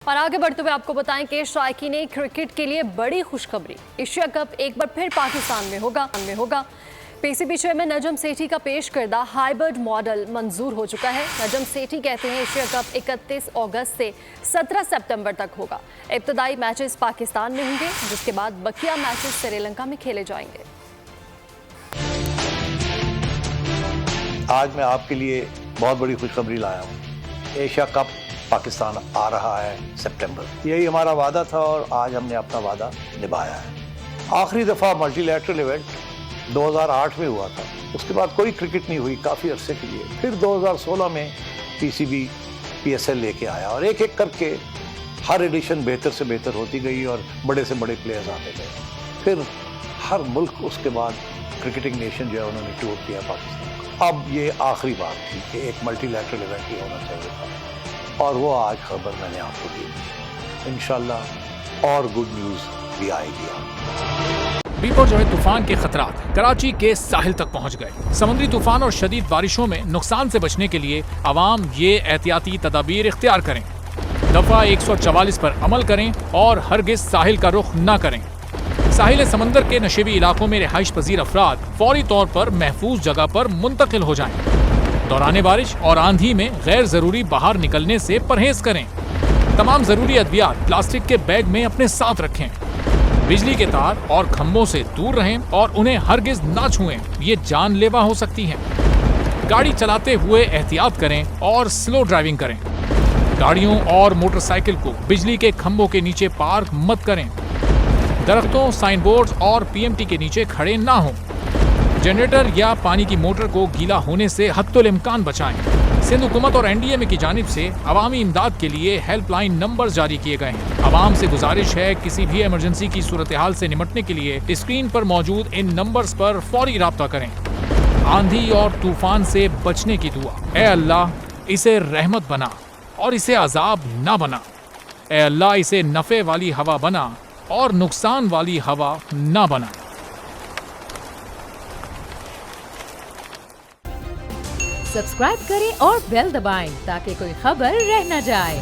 और आगे बढ़ते हुए आपको बताएं कि शायकीन ने क्रिकेट के लिए बड़ी खुशखबरी, एशिया कप एक बार फिर पाकिस्तान में होगा। पीसीबी चेयरमैन नजम सेठी का पेश करदा हाइब्रिड मॉडल मंजूर हो चुका है। नजम सेठी कहते हैं एशिया कप 31 अगस्त से 17 सितंबर तक होगा। इब्तदाई मैचेस पाकिस्तान में होंगे, जिसके बाद बकिया मैचेस श्रीलंका में खेले जाएंगे। आज मैं आपके लिए बहुत बड़ी खुशखबरी लाया हूँ। एशिया कप पाकिस्तान आ रहा है सितंबर। यही हमारा वादा था और आज हमने अपना वादा निभाया है। आखिरी दफ़ा मल्टीलैटरल इवेंट 2008 में हुआ था, उसके बाद कोई क्रिकेट नहीं हुई काफ़ी अरसे के लिए। फिर 2016 में पीसीबी पीएसएल लेके आया और एक एक करके हर एडिशन बेहतर से बेहतर होती गई और बड़े से बड़े प्लेयर्स आते गए। फिर हर मुल्क उसके बाद क्रिकेटिंग नेशन जो है उन्होंने टूर किया पाकिस्तान का। अब ये आखिरी बात थी कि एक मल्टीलैटरल इवेंट ही होना चाहिए था और वो आज खबर मैंने आपको दी। इंशाल्लाह और गुड न्यूज़ भी आएगी। बिपरजॉय तूफान के खतरात कराची के साहिल तक पहुंच गए। समुद्री तूफान और शदीद बारिशों में नुकसान से बचने के लिए आवाम ये एहतियाती तदाबीर इख्तियार करें। दफा 144 पर अमल करें और हरगिज साहिल का रुख न करें। साहिल समंदर के नशेबी इलाकों में रिहाइश पजीर अफराद फौरी तौर पर महफूज जगह पर मुंतकिल हो जाएं। दौरान बारिश और आंधी में गैर जरूरी बाहर निकलने से परहेज करें। तमाम जरूरी अद्वियात प्लास्टिक के बैग में अपने साथ रखें। बिजली के तार और खंभों से दूर रहें और उन्हें हरगिज ना छुएं, ये जानलेवा हो सकती हैं। गाड़ी चलाते हुए एहतियात करें और स्लो ड्राइविंग करें। गाड़ियों और मोटरसाइकिल को बिजली के खंभों के नीचे पार्क मत करें। दरख्तों, साइन बोर्ड और पीएमटी के नीचे खड़े ना हों। जनरेटर या पानी की मोटर को गीला होने से हत्तुल इम्कान बचाएं। सिंध हुकूमत और एनडीएमए की जानिब से अवामी इमदाद के लिए हेल्पलाइन नंबर जारी किए गए हैं। आवाम से गुजारिश है किसी भी इमरजेंसी की सूरत हाल से निपटने के लिए स्क्रीन पर मौजूद इन नंबर्स पर फौरी राब्ता करें। आंधी और तूफान से बचने की दुआ। ए अल्लाह, इसे रहमत बना और इसे अजाब ना बना। ए अल्लाह, इसे नफे वाली हवा बना और नुकसान वाली हवा ना बना। सब्सक्राइब करें और बेल दबाएं ताकि कोई खबर रह न जाए।